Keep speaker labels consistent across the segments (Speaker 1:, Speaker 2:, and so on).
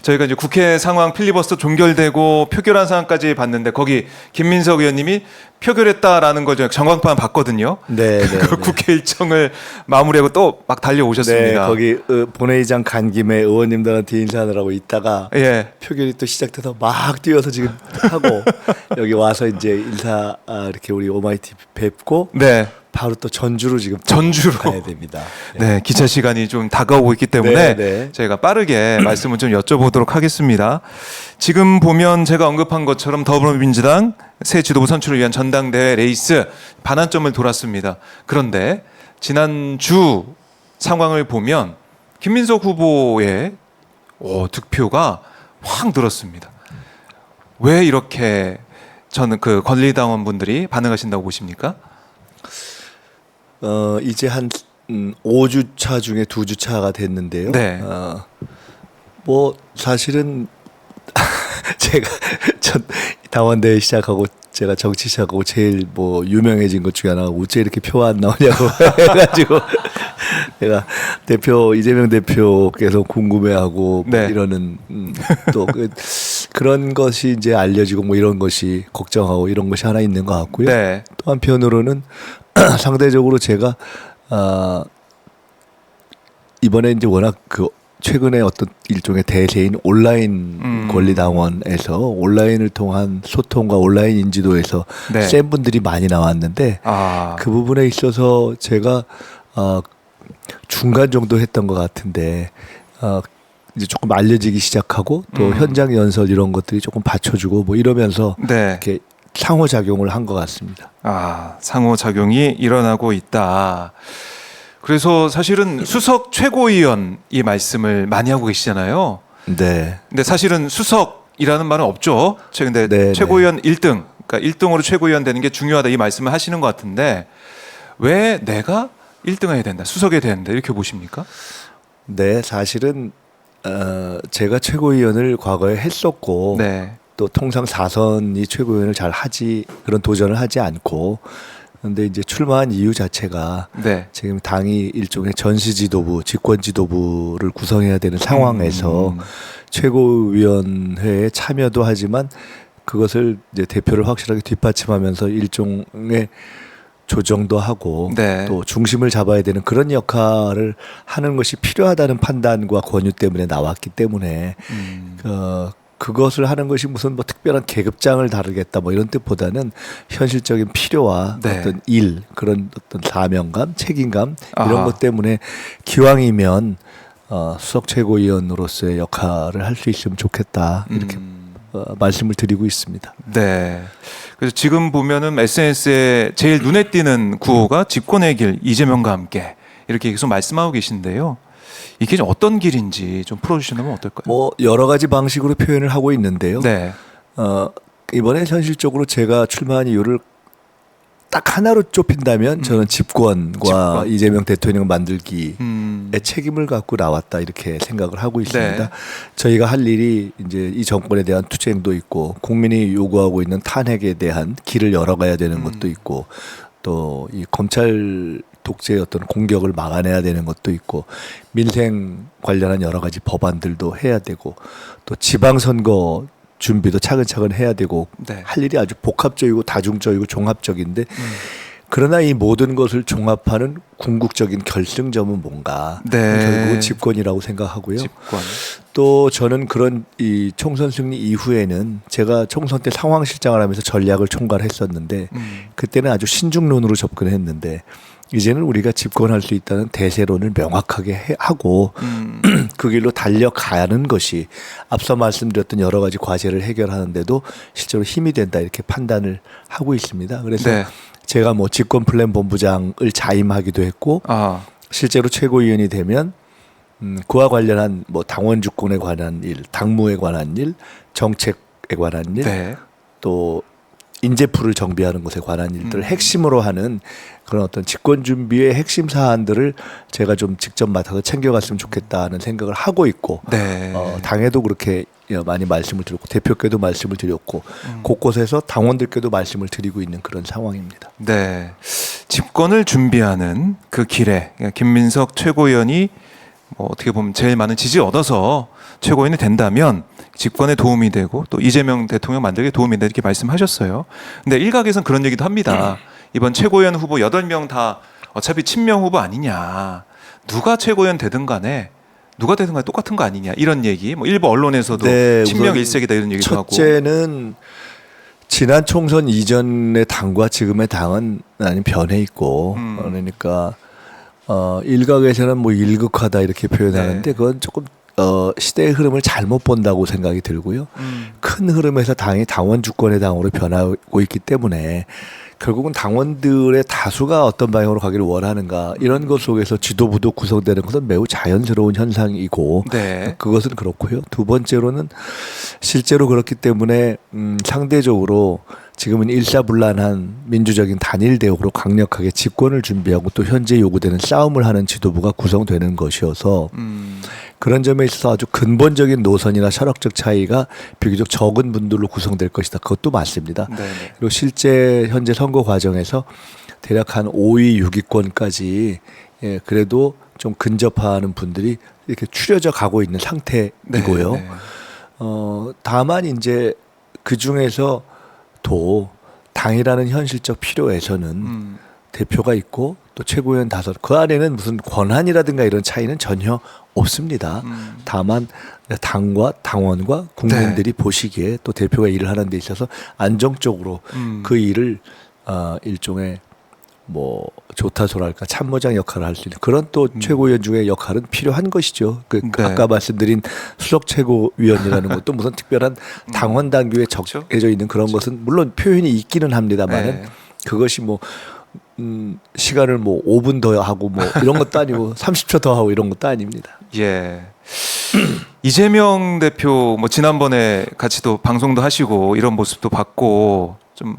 Speaker 1: 저희가 이제 국회 상황 필리버스터 종결되고 표결한 상황까지 봤는데 거기 김민석 의원님이 표결했다라는 걸 제가 전광판 봤거든요.
Speaker 2: 네, 네,
Speaker 1: 그
Speaker 2: 네.
Speaker 1: 국회 일정을 마무리하고 또 막 달려오셨습니다.
Speaker 2: 네, 거기 본회의장 간 김에 의원님들한테 인사하느라고 있다가
Speaker 1: 예.
Speaker 2: 표결이 또 시작돼서 막 뛰어서 지금 하고 여기 와서 이제 인사 이렇게 우리 오마이티 뵙고
Speaker 1: 네.
Speaker 2: 바로 또 전주로 지금
Speaker 1: 전주로
Speaker 2: 가야 됩니다.
Speaker 1: 네, 기차 시간이 좀 다가오고 있기 때문에
Speaker 2: 네, 네.
Speaker 1: 저희가 빠르게 말씀을 좀 여쭤보도록 하겠습니다. 지금 보면 제가 언급한 것처럼 더불어민주당 새 지도부 선출을 위한 전당대회 레이스 반환점을 돌았습니다. 그런데 지난주 상황을 보면 김민석 후보의 득표가 확 늘었습니다. 왜 이렇게 저는 그 권리당원 분들이 반응하신다고 보십니까?
Speaker 2: 이제 한 5주차 중에 2주차가 됐는데요.
Speaker 1: 네.
Speaker 2: 뭐 사실은 제가 전 당원대회 시작하고 제가 정치 시작하고 제일 뭐 유명해진 것 중에 하나가 어째 이렇게 표가 안 나오냐고 해가지고 제가 이재명 대표께서 궁금해하고 뭐
Speaker 1: 네.
Speaker 2: 이러는 또 그런 것이 이제 알려지고 뭐 이런 것이 걱정하고 이런 것이 하나 있는 것 같고요.
Speaker 1: 네.
Speaker 2: 또 한편으로는 상대적으로 제가 이번에 이제 워낙 그 최근에 어떤 일종의 대세인 온라인 권리당원에서 온라인을 통한 소통과 온라인 인지도에서
Speaker 1: 네.
Speaker 2: 센 분들이 많이 나왔는데 그 부분에 있어서 제가 중간 정도 했던 것 같은데 이제 조금 알려지기 시작하고 또 현장 연설 이런 것들이 조금 받쳐주고 뭐 이러면서
Speaker 1: 네.
Speaker 2: 이렇게 상호작용을 한 것 같습니다.
Speaker 1: 상호작용이 일어나고 있다. 그래서 사실은 수석 최고위원이 말씀을 많이 하고 계시잖아요.
Speaker 2: 네.
Speaker 1: 근데 사실은 수석이라는 말은 없죠. 근데
Speaker 2: 네,
Speaker 1: 최고위원 1등, 그러니까 1등으로 최고위원 되는 게 중요하다 이 말씀을 하시는 것 같은데 왜 내가 1등 해야 된다, 수석이 돼야 된다 이렇게 보십니까?
Speaker 2: 네, 사실은 제가 최고위원을 과거에 했었고
Speaker 1: 네.
Speaker 2: 또 통상 4선이 최고위원을 잘 하지 그런 도전을 하지 않고 그런데 이제 출마한 이유 자체가
Speaker 1: 네.
Speaker 2: 지금 당이 일종의 전시지도부, 직권지도부를 구성해야 되는 상황에서 최고위원회에 참여도 하지만 그것을 이제 대표를 확실하게 뒷받침하면서 일종의 조정도 하고
Speaker 1: 네.
Speaker 2: 또 중심을 잡아야 되는 그런 역할을 하는 것이 필요하다는 판단과 권유 때문에 나왔기 때문에 그것을 하는 것이 무슨 뭐 특별한 계급장을 다루겠다 뭐 이런 뜻보다는 현실적인 필요와
Speaker 1: 네.
Speaker 2: 어떤 일 그런 어떤 사명감, 책임감 이런
Speaker 1: 아하.
Speaker 2: 것 때문에 기왕이면 수석 최고위원으로서의 역할을 할 수 있으면 좋겠다 이렇게 말씀을 드리고 있습니다.
Speaker 1: 네. 그래서 지금 보면은 SNS에 제일 눈에 띄는 구호가 집권의 길 이재명과 함께 이렇게 계속 말씀하고 계신데요. 이게 좀 어떤 길인지 좀 풀어주시면 어떨까요?
Speaker 2: 뭐 여러 가지 방식으로 표현을 하고 있는데요.
Speaker 1: 네.
Speaker 2: 이번에 현실적으로 제가 출마한 이유를 딱 하나로 좁힌다면 저는 집권과
Speaker 1: 집권.
Speaker 2: 이재명 대통령 만들기의
Speaker 1: 음.
Speaker 2: 책임을 갖고 나왔다 이렇게 생각을 하고 있습니다.
Speaker 1: 네.
Speaker 2: 저희가 할 일이 이제 이 정권에 대한 투쟁도 있고 국민이 요구하고 있는 탄핵에 대한 길을 열어가야 되는 것도 있고 또 이 검찰 독재의 어떤 공격을 막아내야 되는 것도 있고 민생 관련한 여러 가지 법안들도 해야 되고 또 지방선거 준비도 차근차근 해야 되고
Speaker 1: 네.
Speaker 2: 할 일이 아주 복합적이고 다중적이고 종합적인데 그러나 이 모든 것을 종합하는 궁극적인 결승점은 뭔가
Speaker 1: 네.
Speaker 2: 결국은 집권이라고 생각하고요.
Speaker 1: 집권.
Speaker 2: 또 저는 그런 이 총선 승리 이후에는 제가 총선 때 상황실장을 하면서 전략을 총괄했었는데 그때는 아주 신중론으로 접근했는데 이제는 우리가 집권할 수 있다는 대세론을 명확하게 하고 그 길로 달려가는 것이 앞서 말씀드렸던 여러 가지 과제를 해결하는데도 실제로 힘이 된다 이렇게 판단을 하고 있습니다. 그래서
Speaker 1: 네.
Speaker 2: 제가 뭐 집권 플랜 본부장을 자임하기도 했고 실제로 최고위원이 되면 그와 관련한 뭐 당원 주권에 관한 일, 당무에 관한 일, 정책에 관한 일,
Speaker 1: 네.
Speaker 2: 또 인재풀을 정비하는 것에 관한 일들을 핵심으로 하는 그런 어떤 집권 준비의 핵심 사안들을 제가 좀 직접 맡아서 챙겨갔으면 좋겠다는 생각을 하고 있고
Speaker 1: 네.
Speaker 2: 당에도 그렇게 많이 말씀을 드렸고 대표께도 말씀을 드렸고 곳곳에서 당원들께도 말씀을 드리고 있는 그런 상황입니다.
Speaker 1: 네. 집권을 준비하는 그 길에 김민석 최고위원이 어떻게 보면 제일 많은 지지를 얻어서 최고위원이 된다면 집권에 도움이 되고 또 이재명 대통령 만들기에 도움이 된다 이렇게 말씀하셨어요. 근데 일각에서는 그런 얘기도 합니다. 이번 최고위원 후보 8명 다 어차피 친명 후보 아니냐. 누가 최고위원 되든 간에 똑같은 거 아니냐 이런 얘기. 뭐 일부 언론에서도
Speaker 2: 네,
Speaker 1: 친명
Speaker 2: 우선
Speaker 1: 일색이다 이런 얘기도 하고.
Speaker 2: 첫째는 지난 총선 이전의 당과 지금의 당은 많이 변해 있고 그러니까 일각에서는 뭐 일극하다 이렇게 표현하는데
Speaker 1: 네.
Speaker 2: 그건 조금 시대의 흐름을 잘못 본다고 생각이 들고요. 큰 흐름에서 당이 당원 주권의 당으로 변하고 있기 때문에 결국은 당원들의 다수가 어떤 방향으로 가기를 원하는가 이런 것 속에서 지도부도 구성되는 것은 매우 자연스러운 현상이고
Speaker 1: 네.
Speaker 2: 그것은 그렇고요. 두 번째로는 실제로 그렇기 때문에 상대적으로 지금은 일사불란한 민주적인 단일 대우로 강력하게 집권을 준비하고 또 현재 요구되는 싸움을 하는 지도부가 구성되는 것이어서 그런 점에 있어서 아주 근본적인 노선이나 철학적 차이가 비교적 적은 분들로 구성될 것이다. 그것도 맞습니다.
Speaker 1: 네.
Speaker 2: 그리고 실제 현재 선거 과정에서 대략 한 5위, 6위권까지 그래도 좀 근접하는 분들이 이렇게 추려져 가고 있는 상태이고요.
Speaker 1: 네.
Speaker 2: 다만 이제 그 중에서 또 당이라는 현실적 필요에서는 대표가 있고 또 최고위원 5, 그 안에는 무슨 권한이라든가 이런 차이는 전혀 없습니다. 다만 당과 당원과 국민들이 보시기에 또 대표가 일을 하는 데 있어서 안정적으로 그 일을 일종의 뭐 조타소랄까 참모장 역할을 할 수 있는 그런 또 최고위원 중의 역할은 필요한 것이죠. 그
Speaker 1: 네.
Speaker 2: 아까 말씀드린 수석 최고위원이라는 것도 무슨 특별한 당원 당규에
Speaker 1: 그렇죠.
Speaker 2: 적혀져 있는 그런 것은 물론 표현이 있기는 합니다만은
Speaker 1: 네.
Speaker 2: 그것이 뭐 시간을 뭐 5분 더 하고 뭐 이런 것도 아니고 30초 더 하고 이런 것도 아닙니다.
Speaker 1: 예. 이재명 대표 뭐 지난번에 같이 또 방송도 하시고 이런 모습도 봤고 좀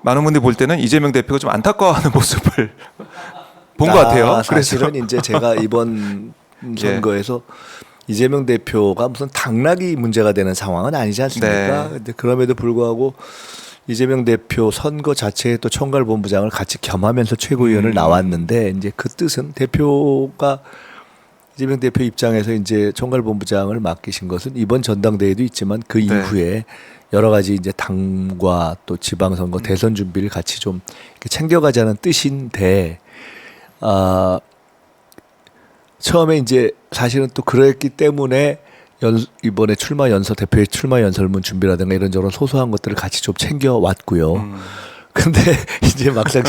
Speaker 1: 많은 분들이 볼 때는 이재명 대표가 좀 안타까워하는 모습을 본 것 같아요.
Speaker 2: 사실은 이제 제가 이번 선거에서 이재명 대표가 무슨 당락이 문제가 되는 상황은 아니지 않습니까?
Speaker 1: 네.
Speaker 2: 근데 그럼에도 불구하고 이재명 대표 선거 자체에 또 총괄본부장을 같이 겸하면서 최고위원을 나왔는데 이제 그 뜻은 대표가 이재명 대표 입장에서 이제 총괄본부장을 맡기신 것은 이번 전당대회도 있지만 그 이후에 여러 가지 이제 당과 또 지방선거 대선 준비를 같이 좀 이렇게 챙겨가자는 뜻인데 처음에 이제 사실은 또 그랬기 때문에 이번에 대표의 출마 연설문 준비라든가 이런저런 소소한 것들을 같이 좀 챙겨왔고요. 근데 이제 막상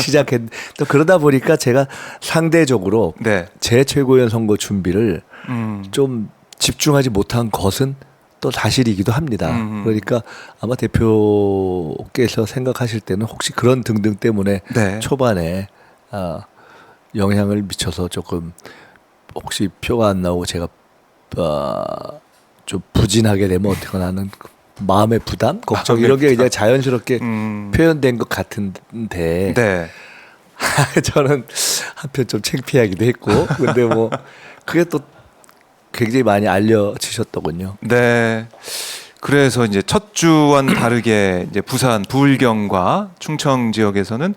Speaker 2: 또 그러다 보니까 제가 상대적으로
Speaker 1: 네.
Speaker 2: 제 최고위원 선거 준비를 좀 집중하지 못한 것은 또 사실이기도 합니다. 그러니까 아마 대표께서 생각하실 때는 혹시 그런 등등 때문에
Speaker 1: 네.
Speaker 2: 초반에 영향을 미쳐서 조금 혹시 표가 안 나오고 제가 좀 부진하게 되면 어떡하나 하는 마음의 부담, 걱정 이런 게 그냥 자연스럽게 표현된 것 같은데
Speaker 1: 네.
Speaker 2: 저는 한편 좀 창피하기도 했고 근데 뭐 그게 또 굉장히 많이 알려지셨더군요.
Speaker 1: 네. 그래서 이제 첫 주와는 다르게 이제 부산 부울경과 충청 지역에서는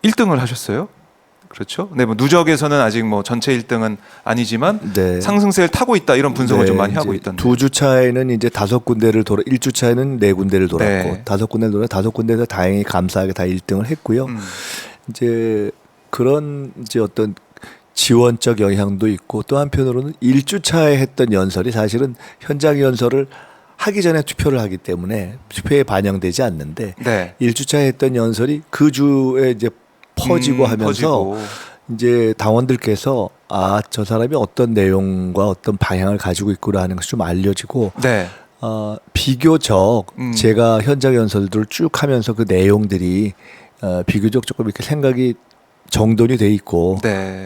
Speaker 1: 1등을 하셨어요. 그렇죠? 네, 뭐 누적에서는 아직 뭐 전체 1등은 아니지만
Speaker 2: 네.
Speaker 1: 상승세를 타고 있다 이런 분석을 좀 많이
Speaker 2: 이제
Speaker 1: 하고 있던데.
Speaker 2: 2주차에는 이제 5군데를 1주차에는 4군데를 돌았고
Speaker 1: 네.
Speaker 2: 5군데를 돌아 5군데에서 다행히 감사하게 다 1등을 했고요. 이제 그런 이제 어떤 지원적 영향도 있고 또 한편으로는 1주차에 했던 연설이 사실은 현장 연설을 하기 전에 투표를 하기 때문에 투표에 반영되지 않는데
Speaker 1: 네.
Speaker 2: 1주차에 했던 연설이 그 주에 이제 퍼지고 하면서
Speaker 1: 퍼지고.
Speaker 2: 이제 당원들께서 저 사람이 어떤 내용과 어떤 방향을 가지고 있구나 하는 것이 좀 알려지고
Speaker 1: 네.
Speaker 2: 비교적 제가 현장 연설들을 쭉 하면서 그 내용들이 비교적 조금 이렇게 생각이 정돈이 돼 있고
Speaker 1: 네.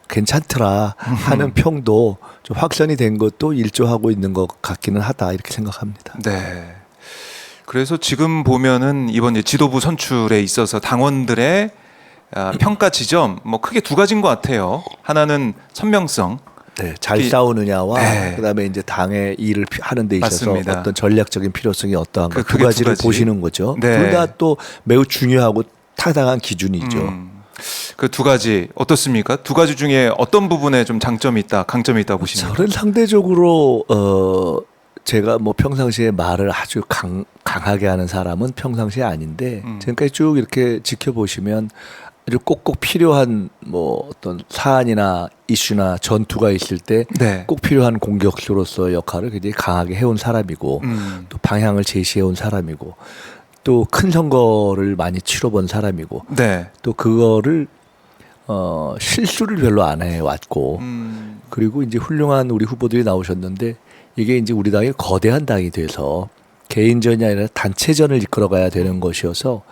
Speaker 2: 괜찮더라 하는 평도 좀 확산이 된 것도 일조하고 있는 것 같기는 하다 이렇게 생각합니다.
Speaker 1: 네. 그래서 지금 보면은 이번 이제 지도부 선출에 있어서 당원들의 평가 지점 뭐 크게 두 가지인 것 같아요. 하나는 선명성.
Speaker 2: 네, 잘 싸우느냐와
Speaker 1: 네.
Speaker 2: 그다음에 이제 당의 일을 하는 데 있어서
Speaker 1: 맞습니다.
Speaker 2: 어떤 전략적인 필요성이 어떠한가
Speaker 1: 그게
Speaker 2: 두 가지를
Speaker 1: 두 가지.
Speaker 2: 보시는 거죠.
Speaker 1: 네.
Speaker 2: 둘 다 또 매우 중요하고 타당한 기준이죠.
Speaker 1: 그 두 가지 어떻습니까? 두 가지 중에 어떤 부분에 좀 장점이 있다, 강점이 있다고 보십니까?
Speaker 2: 저는 상대적으로 제가 뭐 평상시에 말을 아주 강하게 하는 사람은 평상시에 아닌데 지금까지 쭉 이렇게 지켜보시면 아주 꼭꼭 필요한 뭐 어떤 사안이나 이슈나 전투가 있을 때
Speaker 1: 네.
Speaker 2: 꼭 필요한 공격수로서의 역할을 굉장히 강하게 해온 사람이고 또 방향을 제시해온 사람이고 또 큰 선거를 많이 치러본 사람이고
Speaker 1: 네.
Speaker 2: 또 그거를 실수를 별로 안 해왔고 그리고 이제 훌륭한 우리 후보들이 나오셨는데 이게 이제 우리 당이 거대한 당이 돼서 개인전이 아니라 단체전을 이끌어가야 되는 것이어서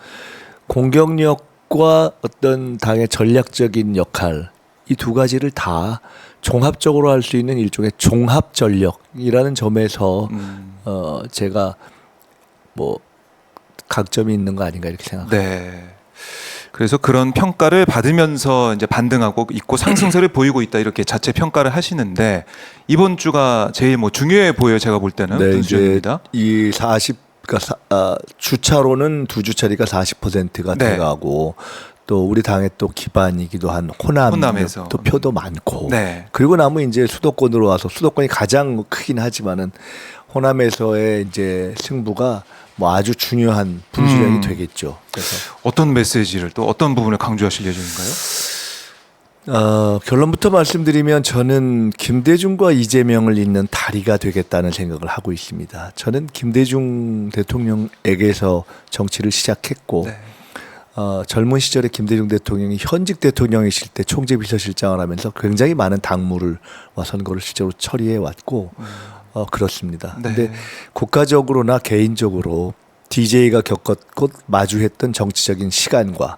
Speaker 2: 공격력과 어떤 당의 전략적인 역할 이 두 가지를 다 종합적으로 할 수 있는 일종의 종합 전력이라는 점에서 제가 뭐 강점이 있는 거 아닌가 이렇게 생각합니다.
Speaker 1: 네. 그래서 그런 평가를 받으면서 이제 반등하고 있고 상승세를 보이고 있다 이렇게 자체 평가를 하시는데 이번 주가 제일 뭐 중요해 보여요. 제가 볼 때는
Speaker 2: 네,
Speaker 1: 어떤
Speaker 2: 이제
Speaker 1: 수준입니다.
Speaker 2: 이 40, 그러니까 주차로는 두 주차리가 40%가
Speaker 1: 네.
Speaker 2: 돼가고 또 우리 당의 또 기반이기도 한
Speaker 1: 호남에서.
Speaker 2: 호남 또 표도 많고
Speaker 1: 네.
Speaker 2: 그리고 나면 이제 수도권으로 와서 수도권이 가장 크긴 하지만은 호남에서의 이제 승부가 뭐 아주 중요한 분수령이 되겠죠. 그래서
Speaker 1: 어떤 메시지를 또 어떤 부분을 강조하실 예정인가요?
Speaker 2: 결론부터 말씀드리면 저는 김대중과 이재명을 잇는 다리가 되겠다는 생각을 하고 있습니다. 저는 김대중 대통령에게서 정치를 시작했고
Speaker 1: 네.
Speaker 2: 젊은 시절에 김대중 대통령이 현직 대통령이실 때 총재비서실장을 하면서 굉장히 많은 당무를 와 선거를 실제로 처리해 왔고 그렇습니다.
Speaker 1: 네.
Speaker 2: 근데 국가적으로나 개인적으로 DJ가 겪었고 마주했던 정치적인 시간과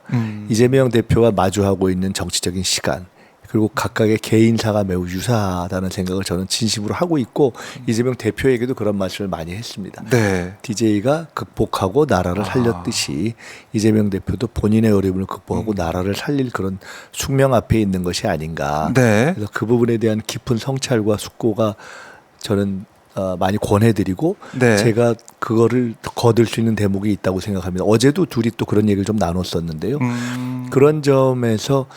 Speaker 2: 이재명 대표와 마주하고 있는 정치적인 시간 그리고 각각의 개인사가 매우 유사하다는 생각을 저는 진심으로 하고 있고 이재명 대표에게도 그런 말씀을 많이 했습니다.
Speaker 1: 네.
Speaker 2: DJ가 극복하고 나라를 살렸듯이 이재명 대표도 본인의 어려움을 극복하고 나라를 살릴 그런 숙명 앞에 있는 것이 아닌가.
Speaker 1: 네.
Speaker 2: 그래서 그 부분에 대한 깊은 성찰과 숙고가 저는 많이 권해드리고
Speaker 1: 네.
Speaker 2: 제가 그거를 거둘 수 있는 대목이 있다고 생각합니다. 어제도 둘이 또 그런 얘기를 좀 나눴었는데요. 그런 점에서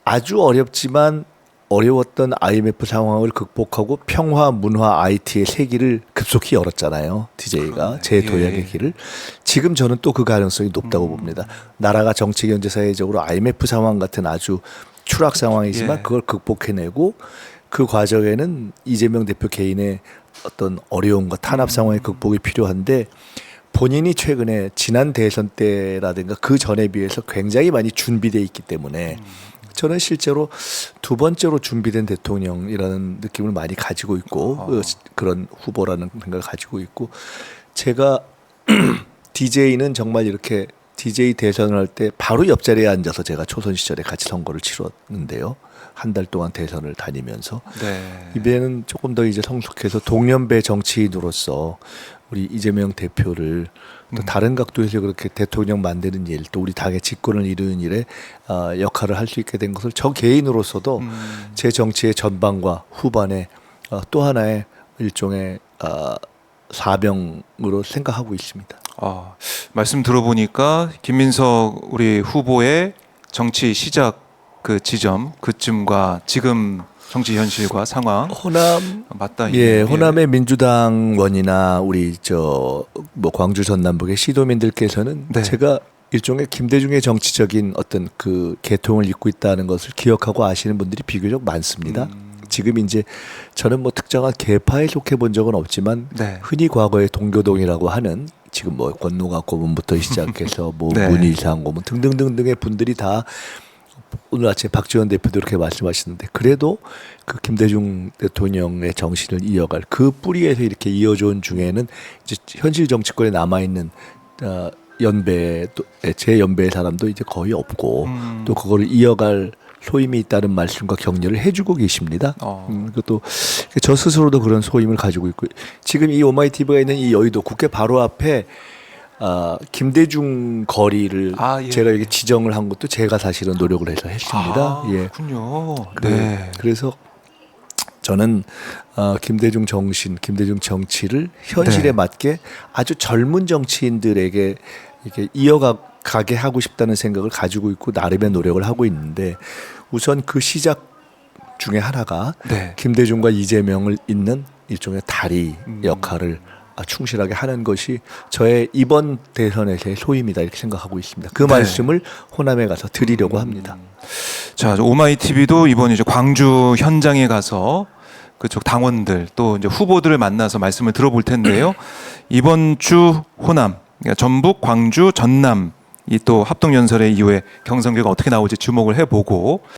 Speaker 2: 아주 어렵지만 어려웠던 IMF 상황을 극복하고 평화, 문화, IT의 세기를 급속히 열었잖아요. DJ가 재도약의
Speaker 1: 예.
Speaker 2: 길을. 지금 저는 또 그 가능성이 높다고 봅니다. 나라가 정치, 경제, 사회적으로 IMF 상황 같은 아주 추락 상황이지만
Speaker 1: 예.
Speaker 2: 그걸 극복해내고 그 과정에는 이재명 대표 개인의 어떤 어려움과 탄압 상황의 극복이 필요한데 본인이 최근에 지난 대선 때라든가 그 전에 비해서 굉장히 많이 준비되어 있기 때문에 저는 실제로 두 번째로 준비된 대통령이라는 느낌을 많이 가지고 있고 그런 후보라는 생각을 가지고 있고 제가 DJ는 정말 이렇게 DJ 대선을 할 때 바로 옆자리에 앉아서 제가 초선 시절에 같이 선거를 치렀는데요. 한 달 동안 대선을 다니면서
Speaker 1: 네.
Speaker 2: 이번에는 조금 더 이제 성숙해서 동년배 정치인으로서 우리 이재명 대표를 또 다른 각도에서 그렇게 대통령 만드는 일, 또 우리 당의 집권을 이루는 일에 역할을 할 수 있게 된 것을 저 개인으로서도 제 정치의 전반과 후반에 또 하나의 일종의 사명으로 생각하고 있습니다.
Speaker 1: 말씀 들어보니까 김민석 우리 후보의 정치 시작 그 지점 그쯤과 지금 정치 현실과 상황
Speaker 2: 호남
Speaker 1: 맞다.
Speaker 2: 예, 호남의 민주당원이나 우리 뭐 광주 전남북의 시도민들께서는
Speaker 1: 네.
Speaker 2: 제가 일종의 김대중의 정치적인 어떤 그 계통을 잇고 있다는 것을 기억하고 아시는 분들이 비교적 많습니다. 지금 이제 저는 뭐 특정한 계파에 속해 본 적은 없지만
Speaker 1: 네.
Speaker 2: 흔히 과거에 동교동이라고 하는 지금 뭐 권노가 고문부터 시작해서 뭐
Speaker 1: 네.
Speaker 2: 문희상 고문 등등등등의 분들이 다 오늘 아침에 박지원 대표도 이렇게 말씀하시는데 그래도 그 김대중 대통령의 정신을 이어갈 그 뿌리에서 이렇게 이어져온 중에는 이제 현실 정치권에 남아 있는 연배 제 연배의 사람도 이제 거의 없고 또 그거를 이어갈 소임이 있다는 말씀과 격려를 해주고 계십니다. 그것도 저 스스로도 그런 소임을 가지고 있고 지금 이 오마이티브가 있는 이 여의도 국회 바로 앞에 김대중 거리를
Speaker 1: 예.
Speaker 2: 제가 이렇게 지정을 한 것도 제가 사실은 노력을 해서 했습니다. 예.
Speaker 1: 그렇군요.
Speaker 2: 네. 그래서 저는 김대중 정신, 김대중 정치를 현실에
Speaker 1: 네.
Speaker 2: 맞게 아주 젊은 정치인들에게 이렇게 이어가 가게 하고 싶다는 생각을 가지고 있고 나름의 노력을 하고 있는데 우선 그 시작 중에 하나가
Speaker 1: 네.
Speaker 2: 김대중과 이재명을 잇는 일종의 다리 역할을 충실하게 하는 것이 저의 이번 대선에서의 소임이다 이렇게 생각하고 있습니다. 그
Speaker 1: 네.
Speaker 2: 말씀을 호남에 가서 드리려고 합니다.
Speaker 1: 자, 오마이 TV도 이번 이제 광주 현장에 가서 그쪽 당원들 또 이제 후보들을 만나서 말씀을 들어볼 텐데요. 이번 주 호남, 그러니까 전북, 광주, 전남 이 또 합동 연설회 이후에 경선 결과 어떻게 나올지 주목을 해보고